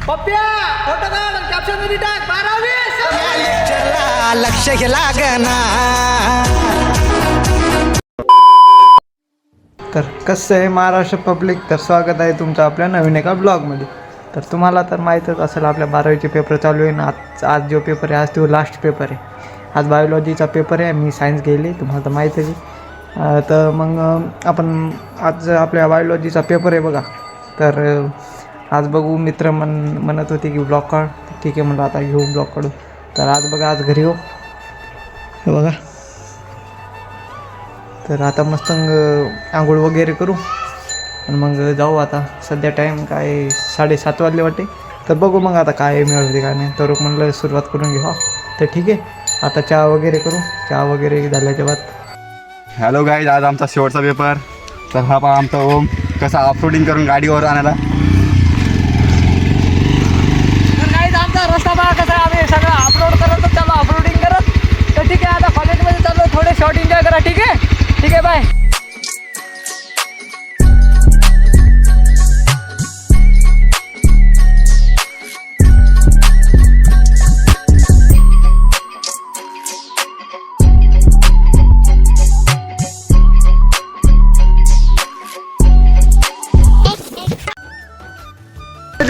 पप्प्या photo काढ caption मध्ये टाक 12-20 लक्ष लागना. तर कसं आहे महाराष्ट्र पब्लिक, तर स्वागत आहे तुमचं आपल्या नवीन एका ब्लॉगमध्ये. तर तुम्हाला तर माहीतच असेल आपल्या 12वीचे पेपर चालू आहे ना. आज जो पेपर आहे आज तो लास्ट पेपर आहे. आज बायोलॉजीचा पेपर आहे. मी सायन्स घेतली, तुम्हाला तर माहीतच आहे. तर मग आपण आज आपल्या बायोलॉजीचा पेपर आहे बघा. तर आज बघू, मित्र म्हणत होते की ब्लॉग काढ. ठीक आहे म्हणलं आता घेऊ ब्लॉग काढू. तर आज बघा, आज घरी हो हे बघा. तर आता मस्त आंघोळ वगैरे करू आणि मग जाऊ. आता सध्या टाईम काय 7:30 वाजले वाटते. तर बघू मग आता काय मिळते काय नाही. तर म्हणलं सुरुवात करून घेऊ. तर ठीक आहे, आता चहा वगैरे करू. चहा वगैरे झाल्याच्या बाद. हॅलो गाईज, आज आमचा शेवटचा पेपर. तर हा पहा आमचा ओम कसा ऑफरोडिंग करून गाडीवर आणायला. तर काहीच आमचा रस्ता बघा कसा आहे. आम्ही सगळं अपलोड करत चालू, अपलोडिंग करत. तर ठीक आहे, आता कॉलेजमध्ये चालू, थोडे शॉर्ट एन्जॉय करा. ठीक आहे, ठीक आहे, बाय.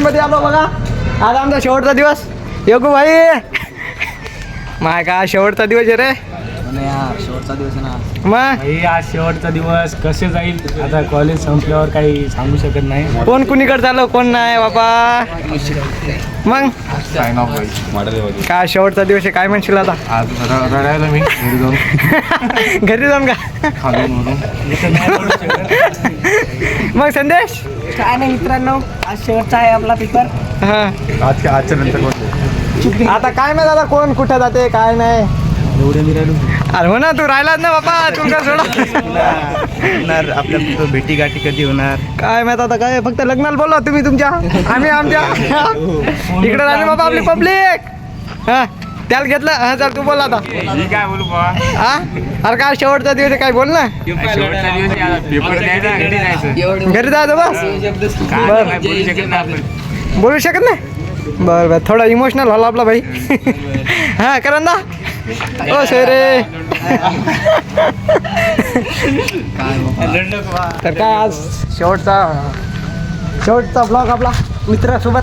मध्ये आलो बघा. आज आमचा शेवटचा दिवस. योगू भाई माय का शेवटचा दिवस आहे रे. शेवटचा दिवस ना. मग आज शेवटचा दिवस कसे जाईल आता कॉलेज संपल्यावर काही सांगू शकत नाही. कोण कुणीकडे चाललो कोण नाही बाबा. मग साइन ऑफ काय शेवटचा दिवस आहे, काय म्हणशील आता. आज रडायला मी घरी जाऊन घरी जाऊन का मग संदेश. काय नाही मित्रांनो, आज शेवटचा आहे आपला पेपर. हा, आजच्या नंतर आता काय माहित आता कोण कुठं जाते काय नाही. एवढे मी राहिलो अरे हो ना, तू राहिलाच ना बाबा. तुमचा सोडा होणार. आपल्या भेटी गाठी कधी होणार काय माहित आता. काय फक्त लग्नाला बोलवा तुम्ही तुमच्या, आम्ही आमच्या. इकडे राहिले बाबा आपली पब्लिक. हा, त्याला घेतलं. हा चल तू बोल आता. काय बोलू बा. हा, अरे काय शेवटचा दिवस आहे, काय बोल ना. पेपर द्यायचा घरी जायचं. घरी जायचं बस. काय बोलू शकत नाही आपण. बोलू शकत नाही. बरं बरं, थोडा इमोशनल झाला आपला भाई. हा करण ना. ओ शेरे. तर काय आज शेवटचा ब्लॉग आपला मित्रासोबत.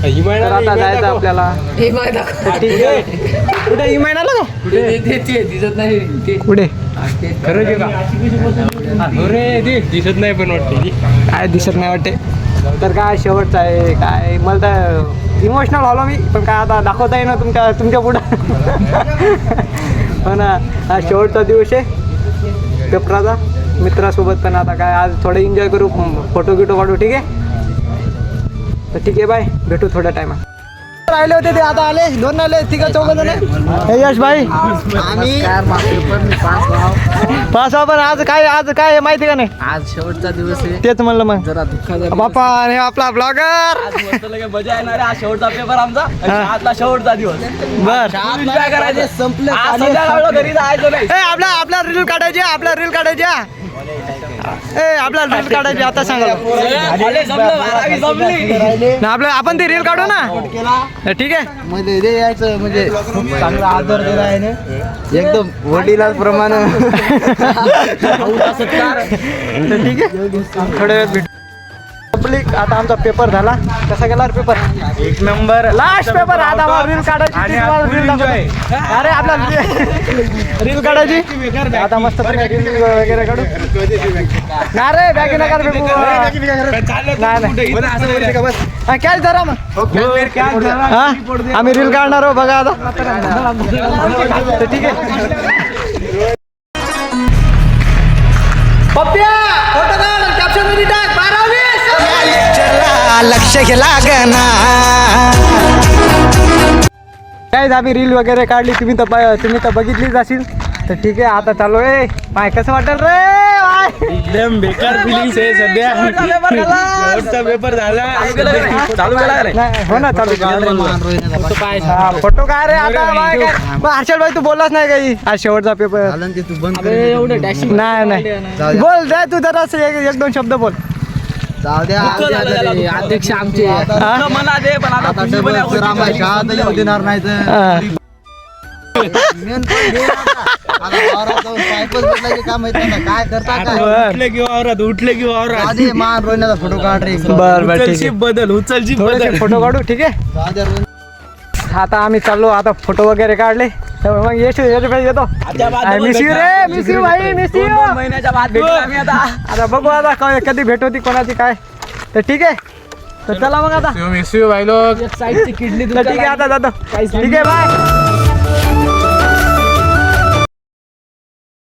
तर आता जायचं आपल्याला. ठीक आहे. कुठे इमायनाला का दिसत नाही कुठे दिसत नाही पण वाटते काय दिसत नाही वाटते. तर काय शेवटचं आहे काय, मला तर इमोशनल झालो मी. पण काय आता दाखवता येईना तुमच्या पुढं. पण हा शेवटचा दिवस आहे पेपराचा मित्रासोबत. पण आता काय आज थोडं एन्जॉय करू, फोटो गिटो काढू. ठीक आहे, तर ठीक आहे, बाय. भेटू थोड्या टायमा. राहिले होते ते आता आले. 2 आले, 3-4 जण. हे यश भाई आम्ही पाच. पण आज काय माहिती का नाही, आज शेवटचा दिवस आहे. तेच म्हणलं मग जरा दुःखाचा बापा. हे आपला ब्लॉगर. मजा येणार आहे. हा शेवटचा पेपर आमचा. आजला शेवटचा दिवस. बर, एन्जॉय करायचे. संपलं घरी जायचं नाही. आपला रील काढायचे. आपला रील काढायचे आता सांगा ना. आपलं आपण ती रील काढू ना. ठीक आहे, मध्ये यायचं म्हणजे खूप चांगला आदर दिला आहे ना, एकदम वडिलांप्रमाणे. तर ठीक आहे, थोड्या वेळात भेटू. पब्लिक आता आमचा पेपर झाला. कसा गेला पेपर. 1 नंबर. Last paper. आता रील काढायची. अरे आपला रील काढायची. आता मस्त रील वगैरे काढू. नाही रे, बॅगी नका रे फेकू. नाही कॅच धरा मग. हा, आम्ही रील काढणार आहोत बघा आता. तर ठीक आहे. पप्प्या फोटो काढ कॅप्शन मध्ये टाक 12-20 लक्ष लागना. काय आम्ही रील वगैरे काढली. तुम्ही तर बघितलीच असेल. तर ठीक आहे, आता चालू आहे. पाय कसं वाटेल रे. एकदम बेकार फिलिंग्स आहे सध्या. शेवटचा पेपर झाला. चालू केला नाही हो ना, चालू फोटो काय रे आता. हर्षल भाई तू बोललाच नाही काही. आज शेवटचा पेपर. तू बंद नाही बोल जाय तू जरा 1-2 शब्द बोल. जाऊ द्या अध्यक्ष आमचे मला दे पण आता आता तुझी पण या डबल तर आम्हाला शाळा येऊ देणार नाही तर हा. मेन पण दे आता. आता वावरात जाऊन पाईपच बदलायचे काम माहित नाही ना. काय करता काय बर उठले की वावरात उठले की वावरात आधी मान रोहिण्याचा फोटो काढ रे बर बर ठीक उचलची आहे बदल उचलची थोडेसे बदल फोटो काढू ठीक आहे जाऊ द्या रोहिणी. आता आम्ही चाललो आता फोटो वगैरे काढले तर मग येतो miss you ray miss you भाई मिस यू महिन्याच्या बाद भेटू आम्ही आता आता बघू आता कधी भेट होती कोणाची काय तर ठीक आहे तर चला मग आता मिस यू भाई लोक साईडची किडनी तर ठीक आहे आता जातो ठीक आहे बाय